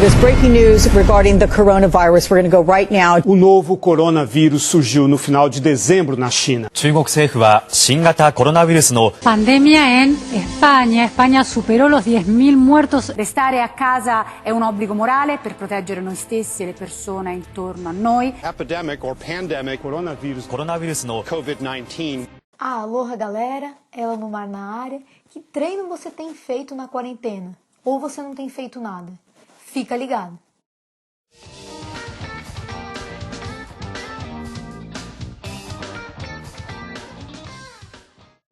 There's breaking news regarding the coronavirus. We're going to go right now. O novo coronavírus surgiu no final de dezembro na China. 中国政府は新型コロナウイルスの Pandemia en España. España superó los 10.000 muertos. Restare a casa è un obbligo morale per proteggere noi stessi e le persone intorno a noi. Epidemic or pandemic コロナウイルスの COVID-19. Aloha, galera, ela no mar na área. Que treino você tem feito na quarentena? Ou você não tem feito nada? Fica ligado.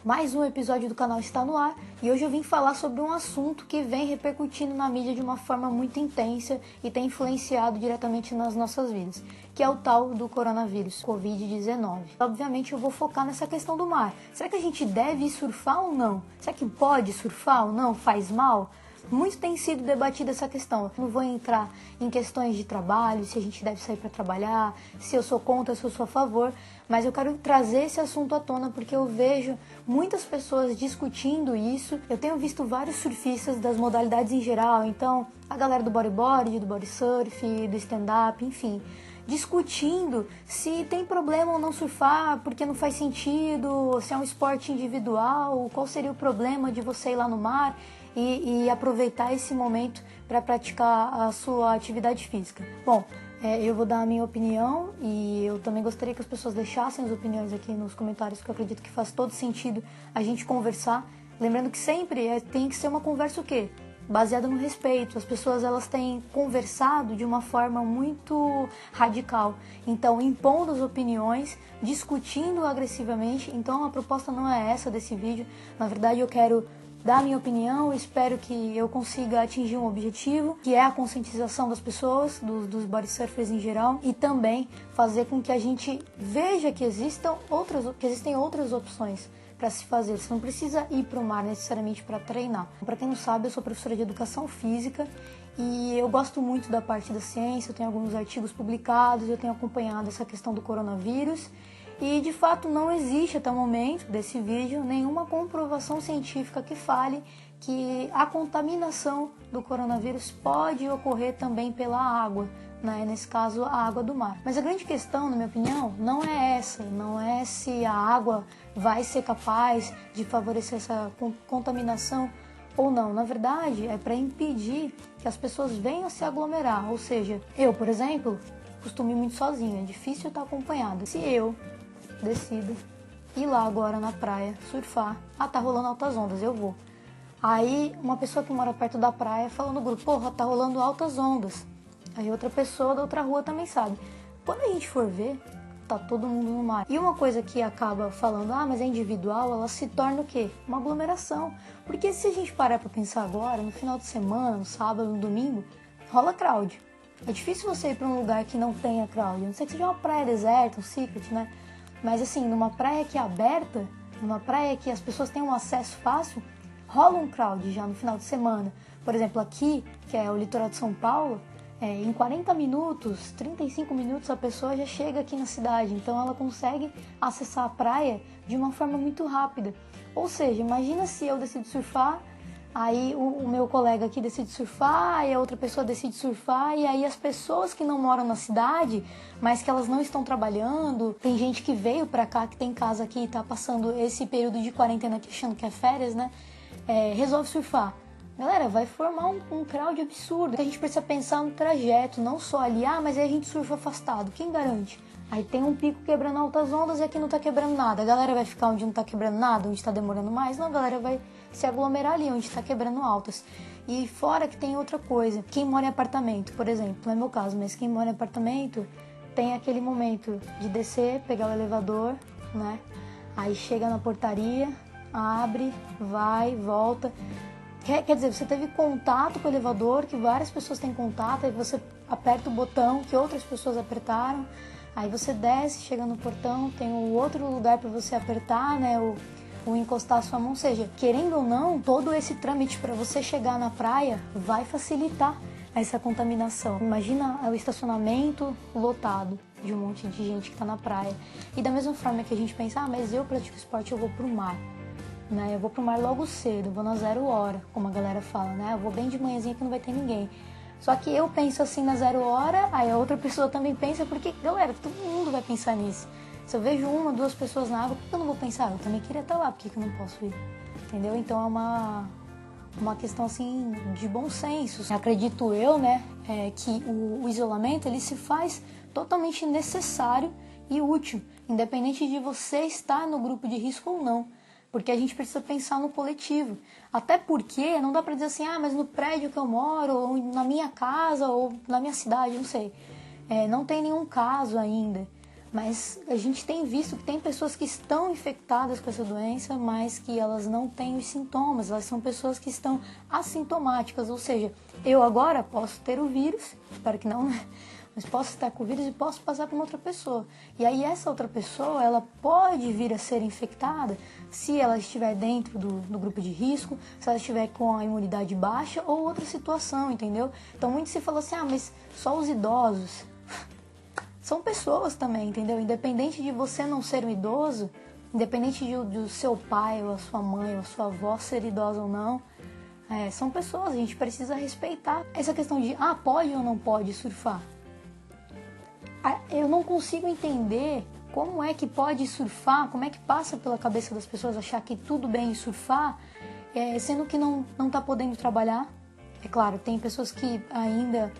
Mais um episódio do canal está no ar e hoje eu vim falar sobre um assunto que vem repercutindo na mídia de uma forma muito intensa e tem influenciado diretamente nas nossas vidas, que é o tal do coronavírus, Covid-19. Obviamente eu vou focar nessa questão do mar. Será que a gente deve surfar ou não? Será que pode surfar ou não? Faz mal? Muito tem sido debatida essa questão. Eu não vou entrar em questões de trabalho, se a gente deve sair para trabalhar, se eu sou contra, se eu sou a favor, mas eu quero trazer esse assunto à tona porque eu vejo muitas pessoas discutindo isso. Eu tenho visto vários surfistas das modalidades em geral, então a galera do bodyboard, do body surf, do stand-up, enfim, discutindo se tem problema ou não surfar, porque não faz sentido, se é um esporte individual, qual seria o problema de você ir lá no mar e aproveitar esse momento para praticar a sua atividade física. Bom, eu vou dar a minha opinião e eu também gostaria que as pessoas deixassem as opiniões aqui nos comentários, que eu acredito que faz todo sentido a gente conversar. Lembrando que sempre tem que ser uma conversa o quê? Baseada no respeito. As pessoas elas têm conversado de uma forma muito radical, então impondo as opiniões, discutindo agressivamente. Então a proposta não é essa desse vídeo. Na verdade eu quero dar a minha opinião, espero que eu consiga atingir um objetivo, que é a conscientização das pessoas, dos body surfers em geral, e também fazer com que a gente veja que existem outras opções para se fazer. Você não precisa ir para o mar necessariamente para treinar. Para quem não sabe, eu sou professora de educação física e eu gosto muito da parte da ciência, eu tenho alguns artigos publicados, eu tenho acompanhado essa questão do coronavírus. E de fato não existe até o momento desse vídeo nenhuma comprovação científica que fale que a contaminação do coronavírus pode ocorrer também pela água, né? Nesse caso a água do mar. Mas a grande questão, na minha opinião, não é essa, não é se a água vai ser capaz de favorecer essa contaminação ou não. Na verdade é para impedir que as pessoas venham se aglomerar, ou seja, eu, por exemplo, costumo ir muito sozinha, é difícil estar acompanhada. Se eu decido ir lá agora na praia, surfar, tá rolando altas ondas, eu vou. Aí uma pessoa que mora perto da praia fala no grupo, porra, tá rolando altas ondas. Aí outra pessoa da outra rua também sabe. Quando a gente for ver, tá todo mundo no mar. E uma coisa que acaba falando, mas é individual, ela se torna o quê? Uma aglomeração. Porque se a gente parar pra pensar agora, no final de semana, no sábado, no domingo, rola crowd. É difícil você ir pra um lugar que não tenha crowd, a não ser que seja uma praia deserta, um secret, né? Mas assim, numa praia que é aberta, numa praia que as pessoas têm um acesso fácil, rola um crowd já no final de semana. Por exemplo, aqui, que é o litoral de São Paulo, em 40 minutos, 35 minutos a pessoa já chega aqui na cidade. Então ela consegue acessar a praia de uma forma muito rápida. Ou seja, imagina se eu decido surfar, aí o meu colega aqui decide surfar, aí a outra pessoa decide surfar, e aí as pessoas que não moram na cidade, mas que elas não estão trabalhando, tem gente que veio pra cá, que tem casa aqui e tá passando esse período de quarentena aqui achando que é férias, né? Resolve surfar. Galera, vai formar um crowd absurdo. A gente precisa pensar no trajeto, não só ali, mas aí a gente surfa afastado, quem garante? Aí tem um pico quebrando altas ondas e aqui não tá quebrando nada. A galera vai ficar onde não tá quebrando nada, onde tá demorando mais? Não, a galera vai se aglomerar ali, onde tá quebrando altas. E fora que tem outra coisa. Quem mora em apartamento, por exemplo, não é meu caso, mas quem mora em apartamento tem aquele momento de descer, pegar o elevador, né? Aí chega na portaria, abre, vai, volta. Quer dizer, você teve contato com o elevador, que várias pessoas têm contato, aí você aperta o botão que outras pessoas apertaram. Aí você desce, chega no portão, tem um outro lugar para você apertar, né, ou encostar a sua mão. Ou seja, querendo ou não, todo esse trâmite para você chegar na praia vai facilitar essa contaminação. Imagina o estacionamento lotado de um monte de gente que está na praia. E da mesma forma que a gente pensa, mas eu pratico esporte, eu vou pro mar. Né? Eu vou pro mar logo cedo, vou na 0 hora, como a galera fala, né? Eu vou bem de manhãzinha que não vai ter ninguém. Só que eu penso assim na 0 hora, aí a outra pessoa também pensa, porque, galera, todo mundo vai pensar nisso. Se eu vejo 1, 2 pessoas na água, por que eu não vou pensar? Eu também queria estar lá, por que eu não posso ir? Entendeu? Então é uma questão assim de bom senso. Acredito eu, né, que o isolamento ele se faz totalmente necessário e útil, independente de você estar no grupo de risco ou não. Porque a gente precisa pensar no coletivo. Até porque não dá pra dizer assim, mas no prédio que eu moro, ou na minha casa, ou na minha cidade, não sei. Não tem nenhum caso ainda. Mas a gente tem visto que tem pessoas que estão infectadas com essa doença, mas que elas não têm os sintomas. Elas são pessoas que estão assintomáticas. Ou seja, eu agora posso ter o vírus, espero que não, né? Mas posso estar com o vírus e posso passar para uma outra pessoa. E aí essa outra pessoa, ela pode vir a ser infectada se ela estiver dentro do grupo de risco, se ela estiver com a imunidade baixa ou outra situação, entendeu? Então muito se falou assim, mas só os idosos. São pessoas também, entendeu? Independente de você não ser um idoso, independente de seu pai ou a sua mãe ou a sua avó ser idosa ou não, são pessoas, a gente precisa respeitar. Essa questão de, pode ou não pode surfar? Eu não consigo entender como é que pode surfar, como é que passa pela cabeça das pessoas achar que tudo bem surfar, sendo que não está podendo trabalhar. É claro, tem pessoas que ainda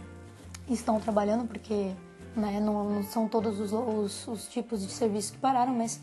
estão trabalhando, porque não são todos os tipos de serviços que pararam, mas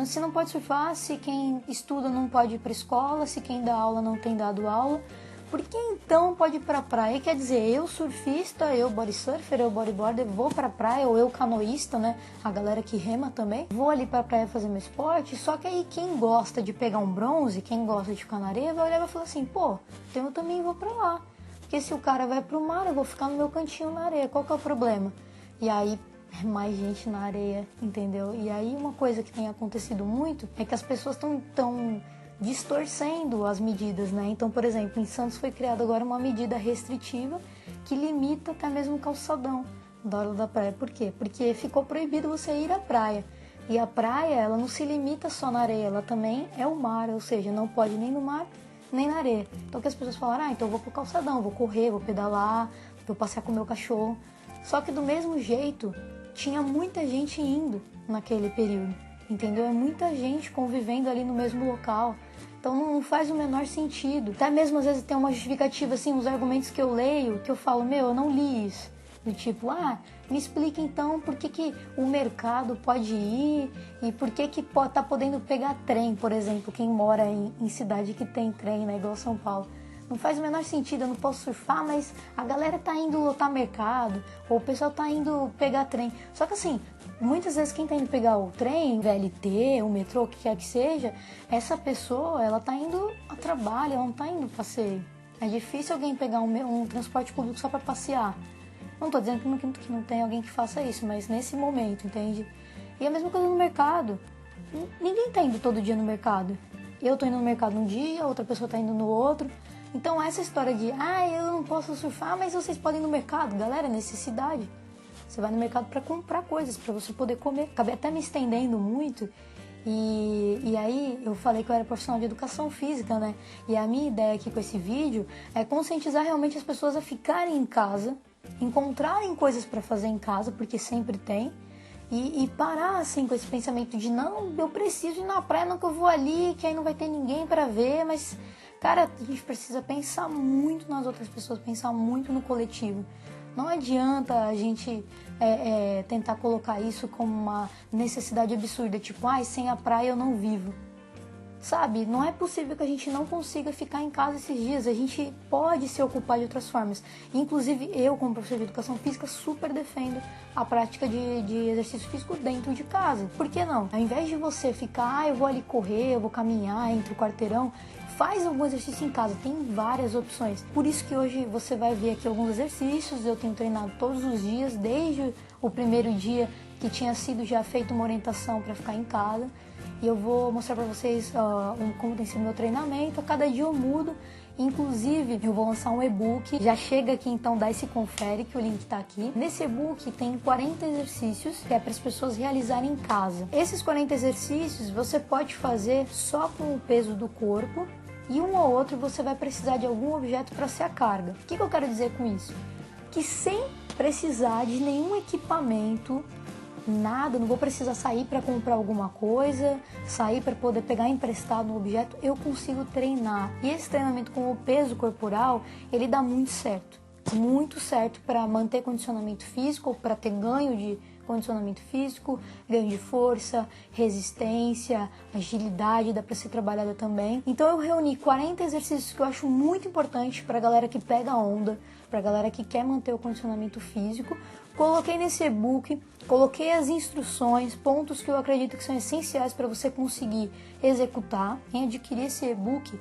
se não pode surfar, se quem estuda não pode ir para a escola, se quem dá aula não tem dado aula, por que então pode ir para a praia? Quer dizer, eu surfista, eu body surfer, eu bodyboarder, vou para a praia, ou eu canoísta, né? A galera que rema também, vou ali para a praia fazer meu esporte, só que aí quem gosta de pegar um bronze, quem gosta de ficar na areia, vai olhar e vai falar assim, então eu também vou para lá. Porque se o cara vai pro mar, eu vou ficar no meu cantinho na areia, qual que é o problema? E aí mais gente na areia, entendeu? E aí uma coisa que tem acontecido muito é que as pessoas estão distorcendo as medidas, né? Então, por exemplo, em Santos foi criada agora uma medida restritiva que limita até mesmo o calçadão da orla da praia. Por quê? Porque ficou proibido você ir à praia. E a praia, ela não se limita só na areia, ela também é o mar, ou seja, não pode nem no mar, nem na areia. Então, que as pessoas falaram, então eu vou pro calçadão, vou correr, vou pedalar, vou passear com o meu cachorro. Só que do mesmo jeito, tinha muita gente indo naquele período, entendeu? É muita gente convivendo ali no mesmo local. Então não faz o menor sentido. Até mesmo às vezes tem uma justificativa, assim, uns argumentos que eu leio, que eu falo, eu não li isso. Do tipo, me explica então por que o mercado pode ir e por que tá podendo pegar trem, por exemplo, quem mora em cidade que tem trem, né, igual São Paulo. Não faz o menor sentido, eu não posso surfar, mas a galera tá indo lotar mercado, ou o pessoal tá indo pegar trem. Só que assim, muitas vezes quem tá indo pegar o trem, VLT, o metrô, o que quer que seja, essa pessoa, ela tá indo a trabalho, ela não tá indo passeio. É difícil alguém pegar um transporte público só para passear. Não tô dizendo que não tem alguém que faça isso, mas nesse momento, entende? E a mesma coisa no mercado. Ninguém tá indo todo dia no mercado. Eu tô indo no mercado um dia, outra pessoa tá indo no outro. Então essa história de, eu não posso surfar, mas vocês podem ir no mercado. Galera, necessidade. Você vai no mercado para comprar coisas, para você poder comer. Acabei até me estendendo muito. E aí eu falei que eu era profissional de educação física, né? E a minha ideia aqui com esse vídeo é conscientizar realmente as pessoas a ficarem em casa, encontrarem coisas para fazer em casa, porque sempre tem. E parar assim com esse pensamento de, não, eu preciso ir na praia, não que eu vou ali, que aí não vai ter ninguém para ver, mas... Cara, a gente precisa pensar muito nas outras pessoas, pensar muito no coletivo. Não adianta a gente tentar colocar isso como uma necessidade absurda, tipo, sem a praia eu não vivo. Sabe, não é possível que a gente não consiga ficar em casa esses dias, a gente pode se ocupar de outras formas. Inclusive, eu, como professor de educação física, super defendo a prática de exercício físico dentro de casa. Por que não? Ao invés de você ficar, eu vou ali correr, eu vou caminhar entre o quarteirão, faz algum exercício em casa, tem várias opções. Por isso que hoje você vai ver aqui alguns exercícios, eu tenho treinado todos os dias, desde o primeiro dia que tinha sido já feita uma orientação para ficar em casa. E eu vou mostrar para vocês como tem sido meu treinamento. A cada dia eu mudo. Inclusive, eu vou lançar um e-book. Já chega aqui, então, dá esse confere, que o link está aqui. Nesse e-book tem 40 exercícios que é para as pessoas realizarem em casa. Esses 40 exercícios você pode fazer só com o peso do corpo. E um ou outro você vai precisar de algum objeto para ser a carga. O que eu quero dizer com isso? que sem precisar de nenhum equipamento, nada, não vou precisar sair para comprar alguma coisa, sair para poder pegar emprestado um objeto, eu consigo treinar. E esse treinamento com o peso corporal, ele dá muito certo para manter condicionamento físico, ou para ter ganho de condicionamento físico, ganho de força, resistência, agilidade, dá para ser trabalhada também. Então eu reuni 40 exercícios que eu acho muito importante para a galera que pega a onda, para a galera que quer manter o condicionamento físico. Coloquei nesse e-book, coloquei as instruções, pontos que eu acredito que são essenciais para você conseguir executar. Quem adquirir esse e-book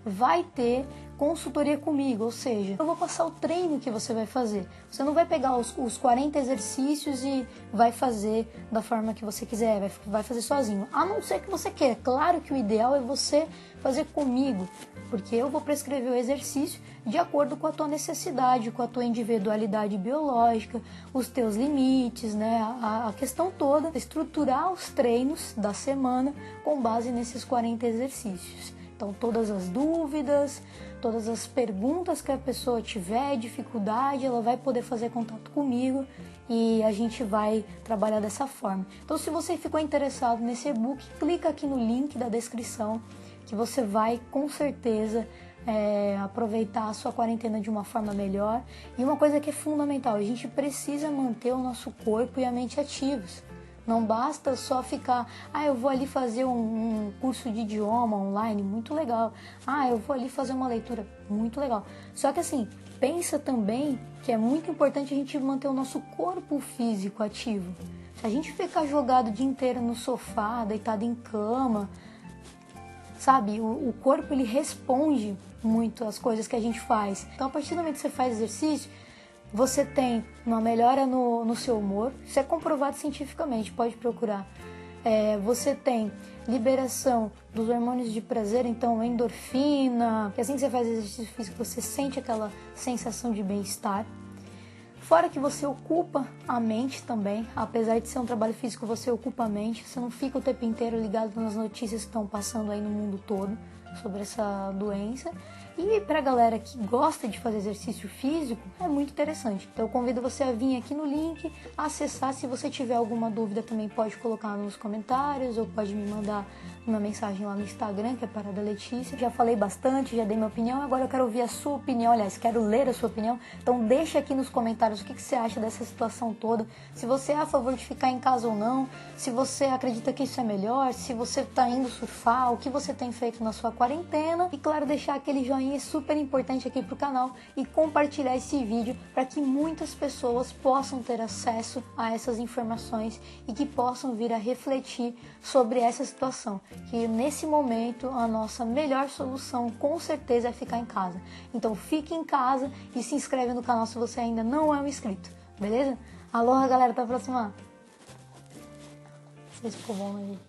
vai ter consultoria comigo, ou seja, eu vou passar o treino que você vai fazer. Você não vai pegar os 40 exercícios e vai fazer da forma que você quiser, vai fazer sozinho. A não ser que você queira. Claro que o ideal é você fazer comigo, porque eu vou prescrever o exercício de acordo com a tua necessidade, com a tua individualidade biológica, os teus limites, né? A questão toda é estruturar os treinos da semana com base nesses 40 exercícios. Então, todas as dúvidas, todas as perguntas que a pessoa tiver, dificuldade, ela vai poder fazer contato comigo e a gente vai trabalhar dessa forma. Então, se você ficou interessado nesse e-book, clica aqui no link da descrição que você vai, com certeza, aproveitar a sua quarentena de uma forma melhor. E uma coisa que é fundamental, a gente precisa manter o nosso corpo e a mente ativos. Não basta só ficar, eu vou ali fazer um curso de idioma online, muito legal. Eu vou ali fazer uma leitura, muito legal. Só que assim, pensa também que é muito importante a gente manter o nosso corpo físico ativo. Se a gente ficar jogado o dia inteiro no sofá, deitado em cama, sabe, o corpo ele responde muito às coisas que a gente faz. Então, a partir do momento que você faz exercício, você tem uma melhora no seu humor, isso é comprovado cientificamente, pode procurar. Você tem liberação dos hormônios de prazer, então endorfina, que assim que você faz exercício físico, você sente aquela sensação de bem-estar. Fora que você ocupa a mente também, apesar de ser um trabalho físico, você ocupa a mente, você não fica o tempo inteiro ligado nas notícias que estão passando aí no mundo todo sobre essa doença. E pra galera que gosta de fazer exercício físico, é muito interessante. Então eu convido você a vir aqui no link, acessar. Se você tiver alguma dúvida também pode colocar nos comentários ou pode me mandar uma mensagem lá no Instagram, que é Parada Letícia. Já falei bastante, já dei minha opinião, agora eu quero ouvir a sua opinião, aliás, quero ler a sua opinião. Então deixa aqui nos comentários o que você acha dessa situação toda, se você é a favor de ficar em casa ou não, se você acredita que isso é melhor, se você tá indo surfar, o que você tem feito na sua quarentena. E claro, deixar aquele joinha super importante aqui pro canal e compartilhar esse vídeo para que muitas pessoas possam ter acesso a essas informações e que possam vir a refletir sobre essa situação, que nesse momento a nossa melhor solução com certeza é ficar em casa. Então fique em casa e se inscreve no canal se você ainda não é um inscrito, beleza? Aloha galera, até a próxima. Esse ficou bom aí.